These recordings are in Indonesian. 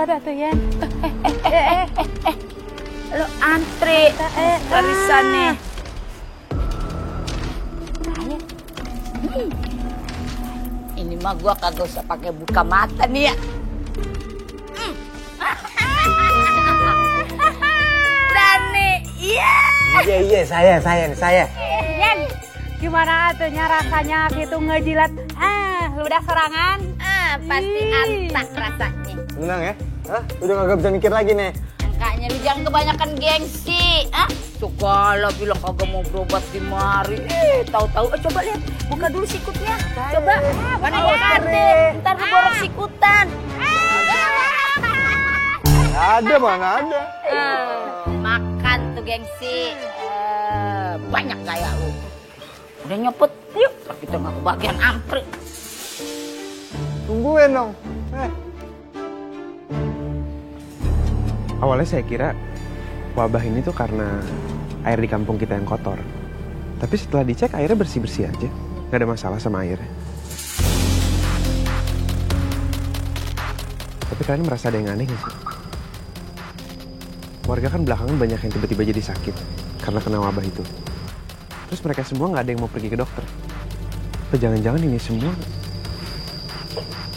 ada tuh Yan. Lo antri barisan nih. Ini mah gua kagak usah pakai buka mata nih ya. Dani, iya. Iya, saya. Yan, gimana atuhnya rasanya gitu ngejilat ludah serangan? Pasti antak rasanya. Menang ya? Hah? Udah kagak bisa mikir lagi nih. Kayaknya lu jangan kebanyakan gengsi. Segala bilang kagak mau berobat di mari. Tahu-tahu. Coba lihat, buka dulu sikutnya. Coba. Mana ada? Ntar lu borok sikutan. Mana ada. Makan tuh gengsi. Banyak gaya lu. Udah nyopot, yuk. Kita nggak kebagian ampri. Tungguin dong. Awalnya saya kira wabah ini tuh karena air di kampung kita yang kotor. Tapi setelah dicek airnya bersih-bersih aja. Gak ada masalah sama airnya. Tapi kalian merasa ada yang aneh gak sih? Warga kan belakangan banyak yang tiba-tiba jadi sakit karena kena wabah itu. Terus mereka semua gak ada yang mau pergi ke dokter. Atau jangan-jangan ini semua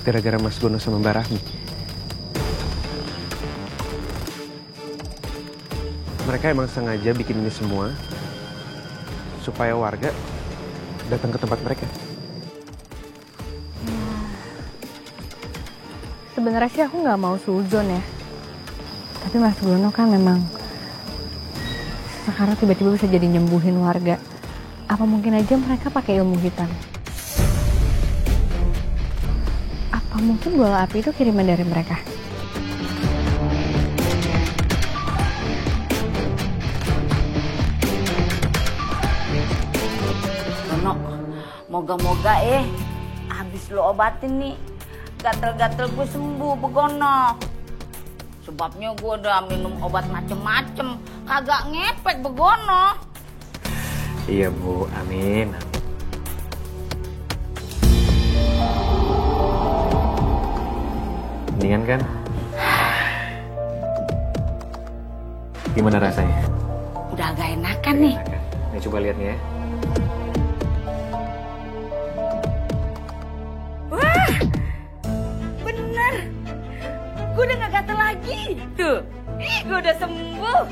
gara-gara Mas Gono sama Mbak Rahmi. Mereka emang sengaja bikin ini semua supaya warga datang ke tempat mereka. Sebenarnya sih aku nggak mau suzon ya. Tapi Mas Gono kan memang sekarang tiba-tiba bisa jadi nyembuhin warga. Apa mungkin aja mereka pakai ilmu hitam? Apa mungkin bola api itu kiriman dari mereka? Gono, moga-moga habis lo obatin nih. Gatel-gatel gue sembuh, Begono. Sebabnya gue udah minum obat macem-macem. Kagak ngepek, Begono. Iya, Bu. Amin. Mendingan kan? Gimana rasanya? Udah agak enakan nih. Enakan. Nih coba lihat nih ya. Wah, bener. Gue udah gak gatel lagi. Tuh, gue udah sembuh.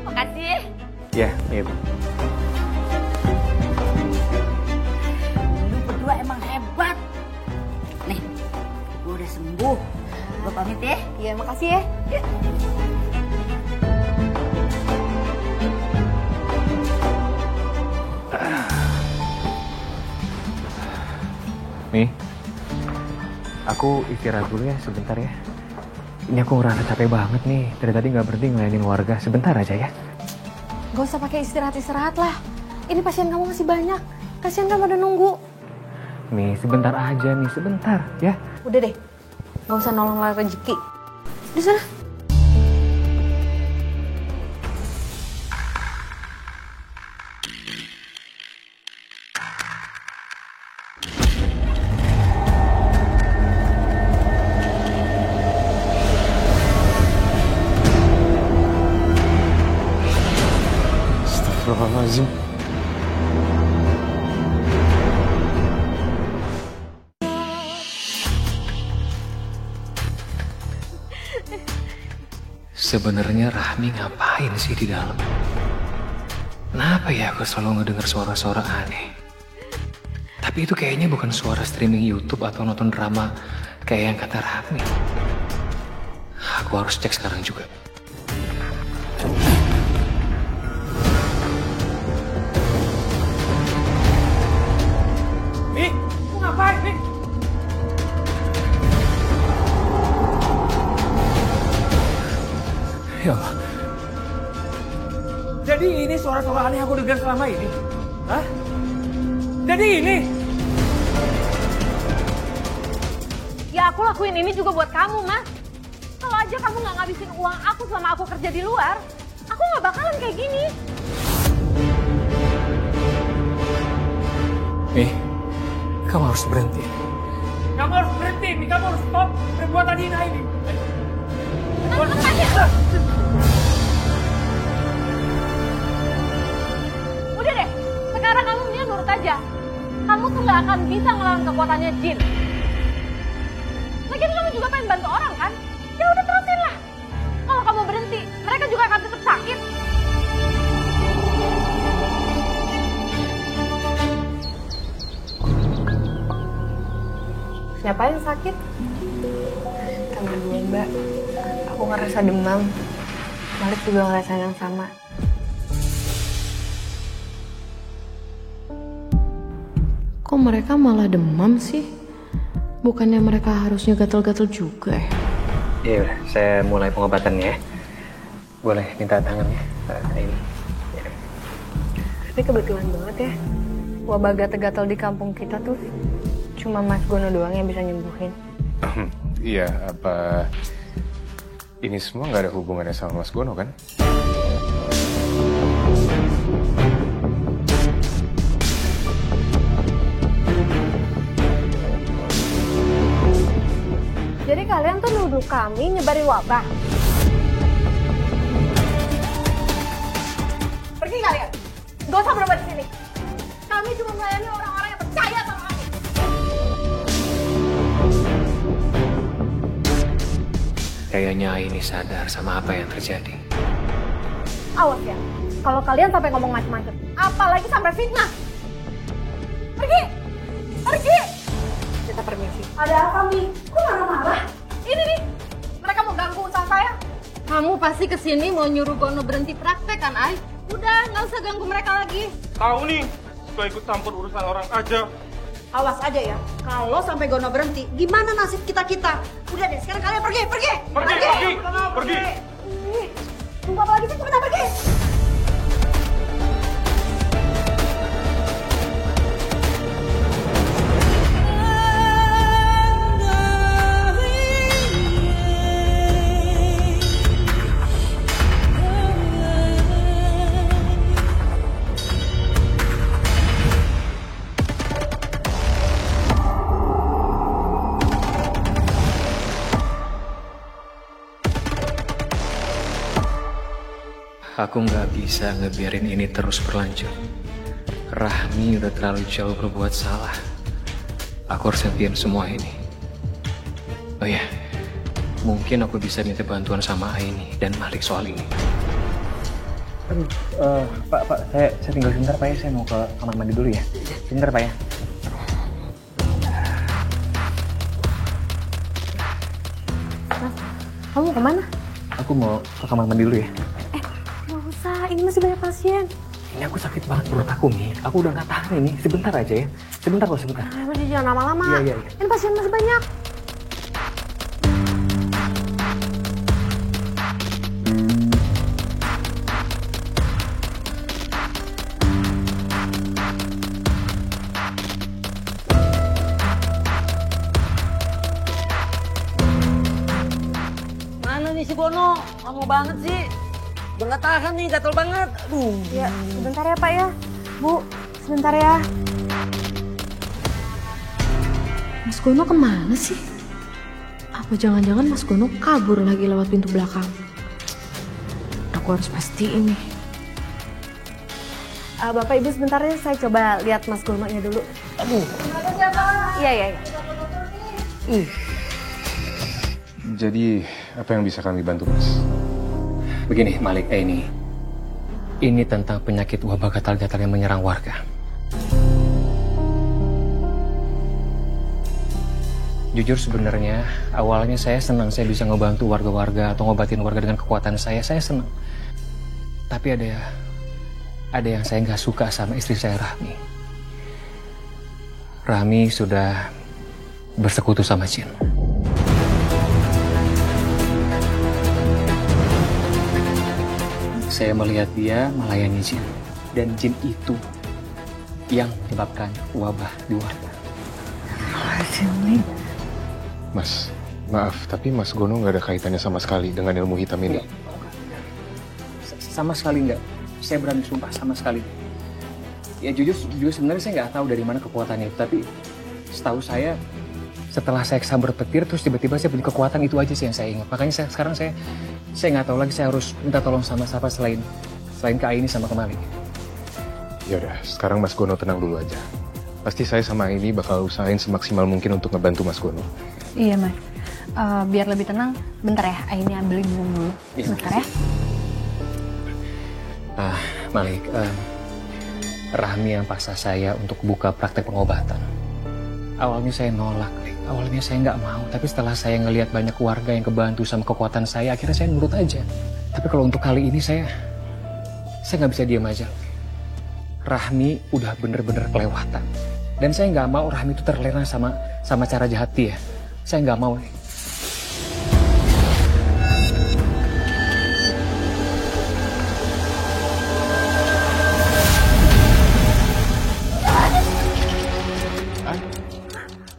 Makasih ya. Ya, iya Bu. Lu berdua emang hebat. Nih, gue udah sembuh. Gue pamit ya. Iya, makasih ya. Nih, aku istirahat dulu ya sebentar ya. Ini aku ngerasa capek banget nih. Dari tadi nggak berhenti ngelayanin warga. Sebentar aja ya. Gak usah pakai istirahat lah. Ini pasien kamu masih banyak. Kasian kan pada nunggu. Nih, sebentar aja nih, sebentar ya. Udah deh, gak usah nolong rezeki. Di sana. Astagfirullahaladzim. Sebenarnya Rahmi ngapain sih di dalam? Kenapa ya aku selalu ngedenger suara-suara aneh? Tapi itu kayaknya bukan suara streaming YouTube atau nonton drama kayak yang kata Rahmi. Aku harus cek sekarang juga. Mi, lu ngapain, Mi? Ya Allah. Jadi ini suara-suara aneh yang aku dengar selama ini? Hah? Jadi ini? Ya aku lakuin ini juga buat kamu, Mas. Kalau aja kamu nggak ngabisin uang aku selama aku kerja di luar, aku nggak bakalan kayak gini. Mi, kamu harus berhenti. Kamu harus berhenti, kamu harus stop perbuatan Ina ini. Udah deh, sekarang kamu mendingan nurut aja. Kamu tuh gak akan bisa ngelawan kekuatannya Jin. Lagian kamu juga pengen bantu orang kan? Ya udah terusin lah. Kalau kamu berhenti, mereka juga akan tetap sakit. Siapa yang sakit? Temen gue, Mbak. Aku ngerasa demam. Malik juga ngerasain yang sama. Kok mereka malah demam sih? Bukannya mereka harusnya gatal-gatal juga ya? Ya udah, saya mulai pengobatannya ya. Boleh minta tangannya ini. Tapi kebetulan banget ya. Wabah gatal-gatal di kampung kita tuh cuma Mas Gono doang yang bisa nyembuhin. Iya, apa ini semua nggak ada hubungannya sama Mas Gono kan? Jadi kalian tuh nuduh kami nyebarin wabah. Pergi kalian. Gak usah berobat di sini. Kami cuma melayani orang-orang yang percaya sama kami. Kayaknya Aini sadar sama apa yang terjadi. Awas ya. Kalau kalian sampai ngomong macam-macam, apalagi sampai fitnah. Pergi. Pergi. Kita permisi. Ada apa, Mi? Kok marah-marah? Ini nih, mereka mau ganggu usaha saya. Kamu pasti kesini mau nyuruh Gono berhenti praktek kan, Ai? Udah, nggak usah ganggu mereka lagi. Tahu nih, suka ikut campur urusan orang aja. Awas aja ya, kalau sampai Gono berhenti, gimana nasib kita-kita? Udah deh, sekarang kalian pergi, pergi! Pergi! Tunggu apa lagi sih, cepetan pergi! Aku nggak bisa ngebiarin ini terus berlanjut. Rahmi udah terlalu jauh berbuat salah. Aku harus hentikan semua ini. Oh ya, mungkin aku bisa minta bantuan sama Aini dan Malik soal ini. Pak, saya tinggal sebentar Pak ya, saya mau ke kamar mandi dulu ya. Sebentar Pak ya. Mas, kamu kemana? Aku mau ke kamar mandi dulu ya. Nggak usah, ini masih banyak pasien. Ini aku sakit banget perut aku nih. Aku udah nggak tahan ini. Sebentar aja ya. Sebentar kok, sebentar. Jangan lama-lama. Iya. Ini pasien masih banyak. Mana nih si Gono? Lama banget sih. Udah nggak tahan nih, gatel banget. Aduh. Ya, sebentar ya Pak ya. Bu, sebentar ya. Mas Gono kemana sih? Apa jangan-jangan Mas Gono kabur lagi lewat pintu belakang? Aku harus pastiin nih. Bapak Ibu sebentar ya, saya coba lihat Mas Gono-nya dulu. Aduh. Iya. Jadi apa yang bisa kami bantu Mas? Begini, Malik, ini tentang penyakit wabah gatal-gatal yang menyerang warga. Jujur sebenarnya, awalnya saya senang saya bisa ngebantu warga-warga atau ngobatin warga dengan kekuatan saya senang. Tapi ada yang saya nggak suka sama istri saya, Rahmi. Rahmi sudah bersekutu sama Jin. Saya melihat dia melayani Jin. Dan Jin itu yang menyebabkan wabah di warga. Mas, maaf, tapi Mas Gono nggak ada kaitannya sama sekali dengan ilmu hitam ini. Sama sekali nggak. Saya berani sumpah sama sekali. Ya jujur sebenarnya saya nggak tahu dari mana kekuatannya itu. Tapi setahu saya setelah saya kesambar petir terus tiba-tiba saya punya kekuatan, itu aja sih yang saya ingat. Makanya sekarang saya nggak tahu lagi saya harus minta tolong sama siapa selain ke Aini sama ke Malik. Ya udah, sekarang Mas Gono tenang dulu aja. Pasti saya sama Aini bakal usahain semaksimal mungkin untuk ngebantu Mas Gono. Iya, Mas. Biar lebih tenang, bentar ya, Aini ambilin minum dulu. Bentar ya. Malik, Rahmi yang paksa saya untuk buka praktek pengobatan. Awalnya saya nolak, awalnya saya nggak mau. Tapi setelah saya ngelihat banyak warga yang kebantu sama kekuatan saya, akhirnya saya nurut aja. Tapi kalau untuk kali ini saya nggak bisa diam aja. Rahmi udah bener-bener kelewatan. Dan saya nggak mau Rahmi itu terlena sama cara jahat dia. Saya nggak mau nih.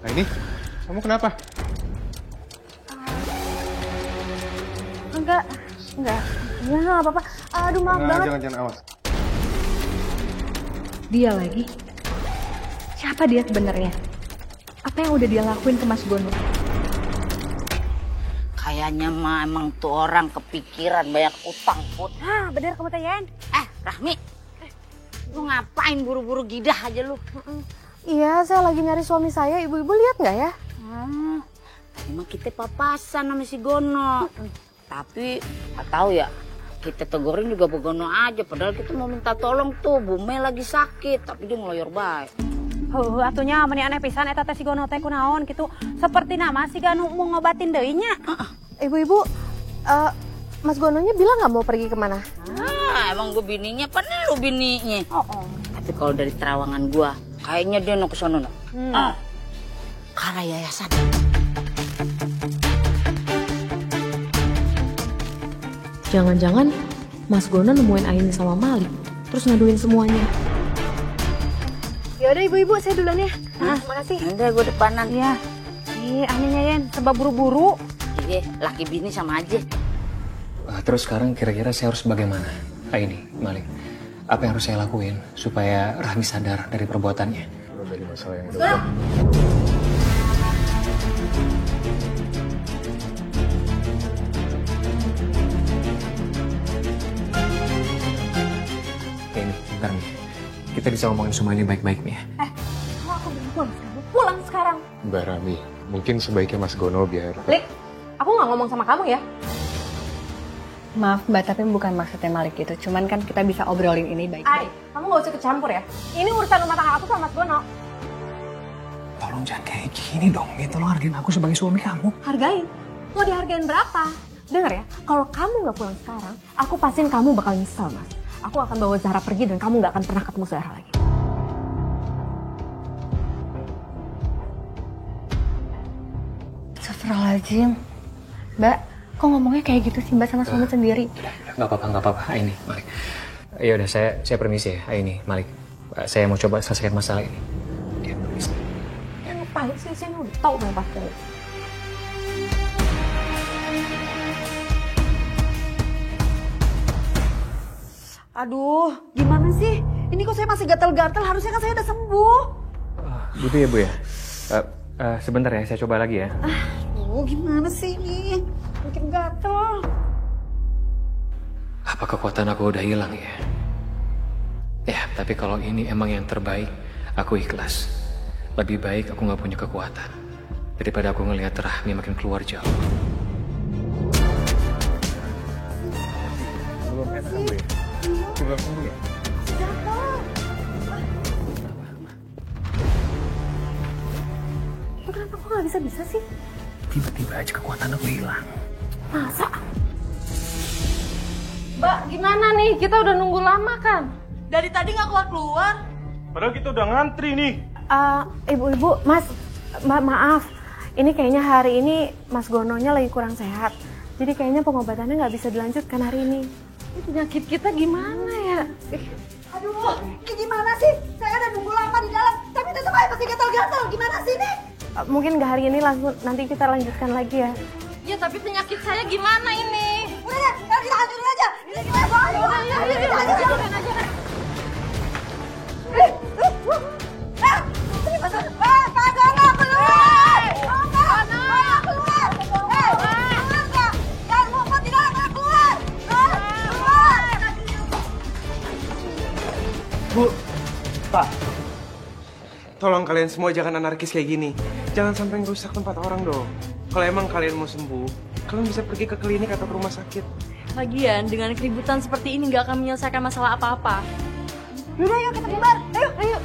Aini, kamu kenapa? Enggak. Ya, nggak apa-apa. Aduh, maaf banget. Jangan awas. Dia lagi. Siapa dia sebenarnya? Apa yang udah dia lakuin ke Mas Gono? Kayaknya mah emang tuh orang kepikiran banyak utang, Put. Bener kamu tanyain. Rahmi. Lu ngapain buru-buru gidah aja lu? Iya, saya lagi nyari suami saya. Ibu-ibu lihat nggak ya? Tadi mah kita papasan sama si Gono. Tapi nggak tahu ya, kita tegurin juga Bu Gono aja. Padahal kita mau minta tolong tuh, Bu Mei lagi sakit. Tapi dia ngeloyor baik. Atunya meni aneh pisan eta teh si Gono teh kunaon gitu. Seperti nama si Ganu mau ngobatin deui nya. Ibu-ibu, Mas Gononya bilang nggak mau pergi kemana? Emang gue bininya apa nih lu bininya? Tapi kalau dari terawangan gua, kayaknya dia mau ke sono. Karena yayasan. Jangan-jangan Mas Gono nemuin Aini sama Malik, terus ngaduin semuanya. Yaudah ibu-ibu, saya duluan ya. Makasih. Udah, gue depanan. Iya. Anehnya Yen, sebab buru-buru. Iya, laki bini sama aja. Terus sekarang kira-kira saya harus bagaimana? Aini, Malik, apa yang harus saya lakuin supaya Rahmi sadar dari perbuatannya? Dari masalah yang udah. Ini, bentar nih. Kita bisa ngomongin semuanya baik-baik nih ya. Kalau aku pulang sekarang. Mbak Rahmi, mungkin sebaiknya Mas Gono biar... Lik, aku nggak ngomong sama kamu ya. Maaf Mbak, tapi bukan maksudnya Malik gitu. Cuman kan kita bisa obrolin ini baik-baik. Kamu nggak usah kecampur ya. Ini urusan rumah tangga aku sama Mas Gono. Tolong jangan kayak gini dong. Ya, tolong hargain aku sebagai suami kamu. Hargain? Mau dihargain berapa? Dengar ya, kalau kamu nggak pulang sekarang, aku pastiin kamu bakal nyesel, Mas. Aku akan bawa Zahra pergi dan kamu nggak akan pernah ketemu Zahra lagi. Astagfirullahaladzim. Mbak, kok ngomongnya kayak gitu sih Mbak sama suami sendiri? Nggak apa-apa. Aini, Malik. Ya udah, saya permisi ya. Aini, Malik. Saya mau coba selesaikan masalah ini. Ya, permisi. Ngapain sih? Saya udah tahu mau pasti. Aduh, gimana sih? Ini kok saya masih gatal-gatal, harusnya kan saya udah sembuh. Gitu ya, Bu ya? Sebentar ya, saya coba lagi ya. Gimana sih ini? Makin gatal. Apa kekuatan aku udah hilang ya? Ya, tapi kalau ini emang yang terbaik, aku ikhlas. Lebih baik aku nggak punya kekuatan daripada aku ngelihat Rahmi makin keluar jauh. Belum enak Bu ya? Belum sembuh ya? Kenapa kok nggak bisa sih? Tiba-tiba aja kekuatan aku hilang. Masa? Mbak, gimana nih? Kita udah nunggu lama kan? Dari tadi nggak keluar-keluar. Padahal kita udah ngantri nih. Ibu-ibu, Mas, maaf. Ini kayaknya hari ini Mas Gononya lagi kurang sehat. Jadi kayaknya pengobatannya nggak bisa dilanjutkan hari ini. Ini penyakit kita gimana ya? Aduh, ini gimana sih? Saya udah nunggu lama di dalam, tapi tetap aja masih gatal-gatal. Gimana sih ini? Mungkin nggak hari ini, langsung nanti kita lanjutkan lagi ya. Ya tapi penyakit saya gimana ini? Udah deh, sekarang kita hancurin aja. Ini gimana soalnya? Udah, ya, hancurin aja. Ini pasal, Pak Gono keluar! tolong kalian semua jangan anarkis kayak gini. Jangan sampai ngerusak tempat orang dong. Kalau emang kalian mau sembuh, kalian bisa pergi ke klinik atau ke rumah sakit. Lagian, dengan keributan seperti ini nggak akan menyelesaikan masalah apa-apa. Yaudah, yuk kita bubar. Ayo.